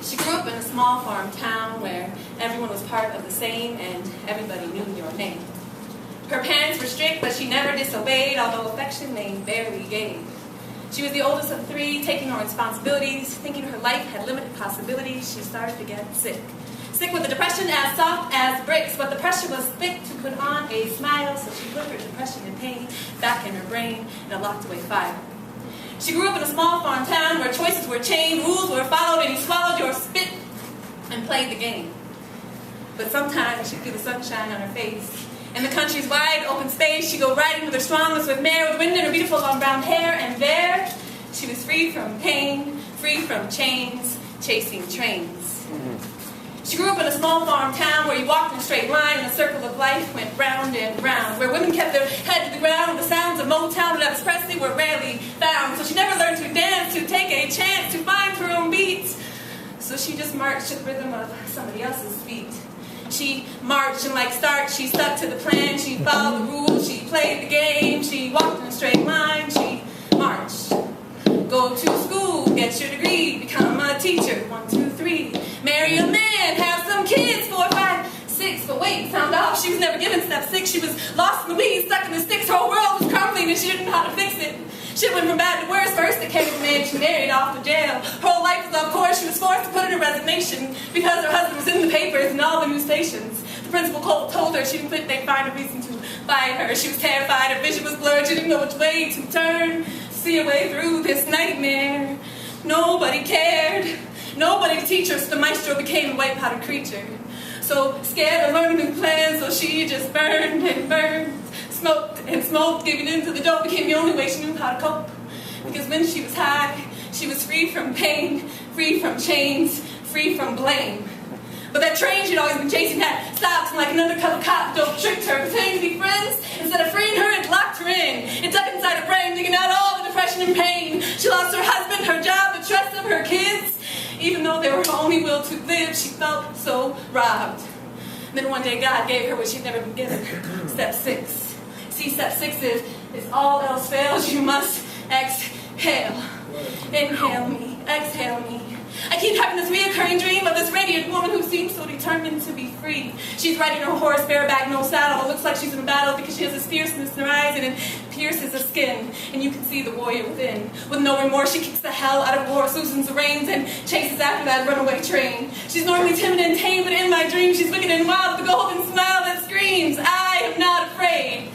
She grew up in a small farm town where everyone was part of the same and everybody knew your name. Her parents were strict, but she never disobeyed, although affection they barely gave. She was the oldest of three, taking on responsibilities, thinking her life had limited possibilities. She started to get sick. Sick with a depression as soft as bricks, but the pressure was thick to put on a smile, so she put her depression and pain back in her brain in a locked-away file. She grew up in a small farm town where choices were chained, rules were followed, and you swallowed your spit and played the game. But sometimes she'd feel the sunshine on her face. In the country's wide open space, she'd go riding with her strongest with mare, with wind in her beautiful long brown hair, and there she was free from pain, free from chains, chasing trains. She grew up in a small farm town where you walked in a straight line and the circle of life went round and round, where women kept their head to the ground with the sounds of Motown and Elvis Presley were rarely found. So she never learned to dance, to take a chance, to find her own beats. So she just marched to the rhythm of somebody else's feet. She marched, and like Stark, she stuck to the plan. She followed the rules, she played the game. She walked in a straight line, she marched. Go to school, get your degree, become a teacher, 1, 2, 3. Marry a man, have some kids, 4, 5, 6. But wait, found out she was never given step 6. She was lost in the weeds, stuck in the sticks. Her whole world was crumbling and she didn't know how to fix it. She went from bad to worse. First it came to the man she married off to jail. Her whole life was off course. She was forced to put in a resignation because her husband was in the papers and all the news stations. The principal told her she didn't think they'd find a reason to fire her. She was terrified. Her vision was blurred. She didn't know which way to turn. See a way through this nightmare. Nobody cared. Nobody to teach her, so the maestro became a white-powdered creature. So scared of learning new plans, so she just burned and burned, smoked and smoked, giving in to the dope became the only way she knew how to cope. Because when she was high, she was free from pain, free from chains, free from blame. But that train she'd always been chasing had stopped, and like an undercover cop, dope tricked her, pretending to be friends. Instead of freeing her, it locked her in. It dug inside her brain, digging out all the depression and pain. She lost her husband, her job, the trust of her kids. Even though they were her only will to live, she felt so robbed. And then one day God gave her what she'd never been given. Step 6. See, step 6 is all else fails, you must exhale. Inhale me, exhale me. I keep having this reoccurring dream of this radiant woman who seems so determined to be free. She's riding her horse bareback, no saddle. It looks like she's in a battle because she has this fierceness in her eyes, and it pierces her skin, and you can see the warrior within. With no remorse, she kicks the hell out of war, loosens the reins, and chases after that runaway train. She's normally timid and tame, but in my dream, she's wicked and wild with a golden smile that screams, I am not afraid.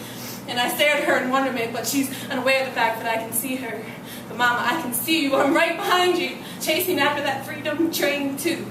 And I stare at her in wonderment, but she's unaware of the fact that I can see her. But Mama, I can see you. I'm right behind you, chasing after that freedom train too.